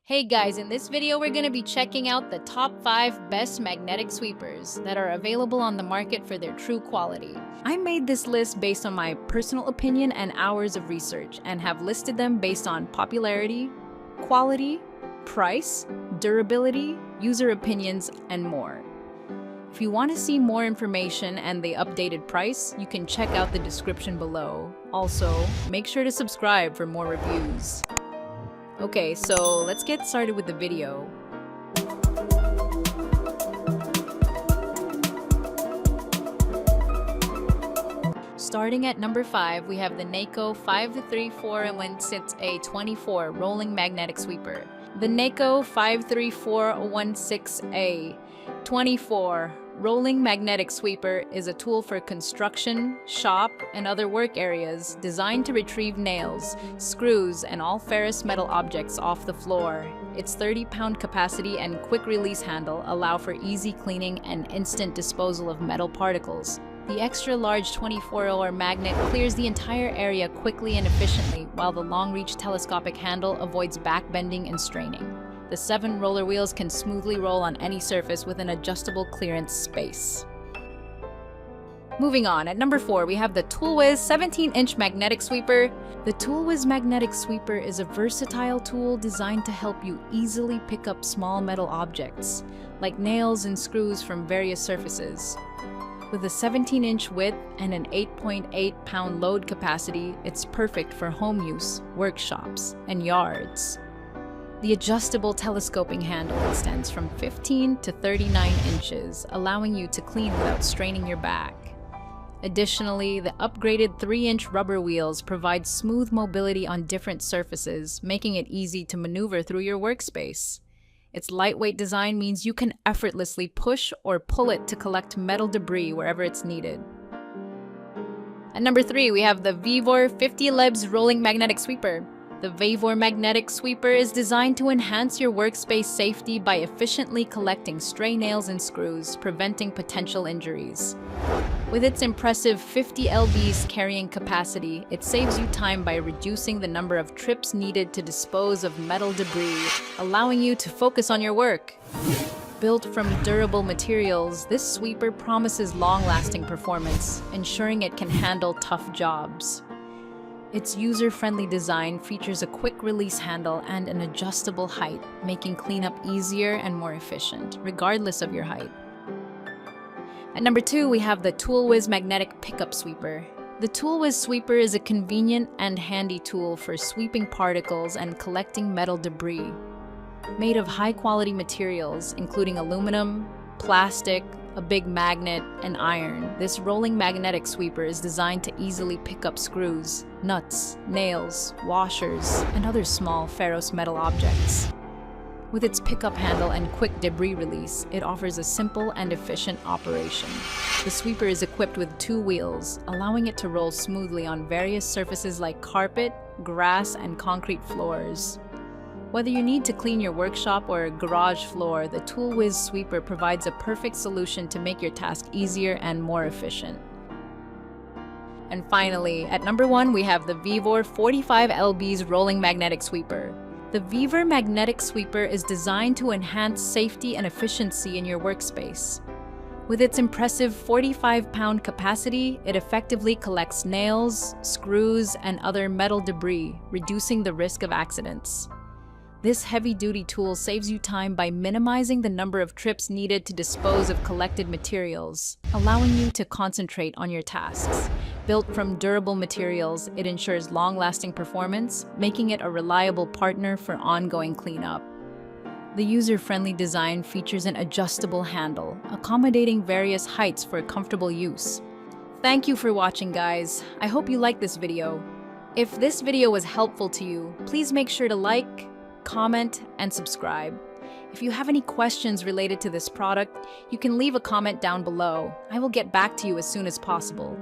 Hey guys, in this video we're going to be checking out the top 5 best magnetic sweepers that are available on the market for their true quality. I made this list based on my personal opinion and hours of research and have listed them based on popularity, quality, price, durability, user opinions, and more. If you want to see more information and the updated price, you can check out the description below. Also, make sure to subscribe for more reviews. Okay, so let's get started with the video. Starting at number 5, we have the NEIKO 53416A24 Rolling Magnetic Sweeper. The NEIKO 53416A24 Rolling Magnetic Sweeper is a tool for construction, shop, and other work areas designed to retrieve nails, screws, and all ferrous metal objects off the floor. Its 30-pound capacity and quick-release handle allow for easy cleaning and instant disposal of metal particles. The extra-large 24-hour magnet clears the entire area quickly and efficiently, while the long-reach telescopic handle avoids backbending and straining. The 7 roller wheels can smoothly roll on any surface with an adjustable clearance space. Moving on, at number 4, we have the Toolwiz 17-inch magnetic sweeper. The Toolwiz magnetic sweeper is a versatile tool designed to help you easily pick up small metal objects, like nails and screws from various surfaces. With a 17-inch width and an 8.8-pound load capacity, it's perfect for home use, workshops, and yards. The adjustable telescoping handle extends from 15 to 39 inches, allowing you to clean without straining your back. Additionally, the upgraded 3-inch rubber wheels provide smooth mobility on different surfaces, making it easy to maneuver through your workspace. Its lightweight design means you can effortlessly push or pull it to collect metal debris wherever it's needed. At number 3, we have the VEVOR 50 Lebs Rolling Magnetic Sweeper. The VEVOR magnetic sweeper is designed to enhance your workspace safety by efficiently collecting stray nails and screws, preventing potential injuries. With its impressive 50 lbs carrying capacity, it saves you time by reducing the number of trips needed to dispose of metal debris, allowing you to focus on your work. Built from durable materials, this sweeper promises long-lasting performance, ensuring it can handle tough jobs. Its user-friendly design features a quick-release handle and an adjustable height, making cleanup easier and more efficient, regardless of your height. At number 2, we have the Toolwiz Magnetic Pickup Sweeper. The Toolwiz sweeper is a convenient and handy tool for sweeping particles and collecting metal debris. Made of high-quality materials, including aluminum, plastic, a big magnet, and iron, this rolling magnetic sweeper is designed to easily pick up screws, nuts, nails, washers, and other small ferrous metal objects. With its pickup handle and quick debris release, it offers a simple and efficient operation. The sweeper is equipped with 2 wheels, allowing it to roll smoothly on various surfaces like carpet, grass, and concrete floors. Whether you need to clean your workshop or a garage floor, the Toolwiz sweeper provides a perfect solution to make your task easier and more efficient. And finally, at number 1, we have the VEVOR 45 lbs Rolling Magnetic Sweeper. The VEVOR magnetic sweeper is designed to enhance safety and efficiency in your workspace. With its impressive 45-pound capacity, it effectively collects nails, screws, and other metal debris, reducing the risk of accidents. This heavy-duty tool saves you time by minimizing the number of trips needed to dispose of collected materials, allowing you to concentrate on your tasks. Built from durable materials, it ensures long-lasting performance, making it a reliable partner for ongoing cleanup. The user-friendly design features an adjustable handle, accommodating various heights for comfortable use. Thank you for watching, guys. I hope you liked this video. If this video was helpful to you, please make sure to like, comment, and subscribe. If you have any questions related to this product, you can leave a comment down below. I will get back to you as soon as possible.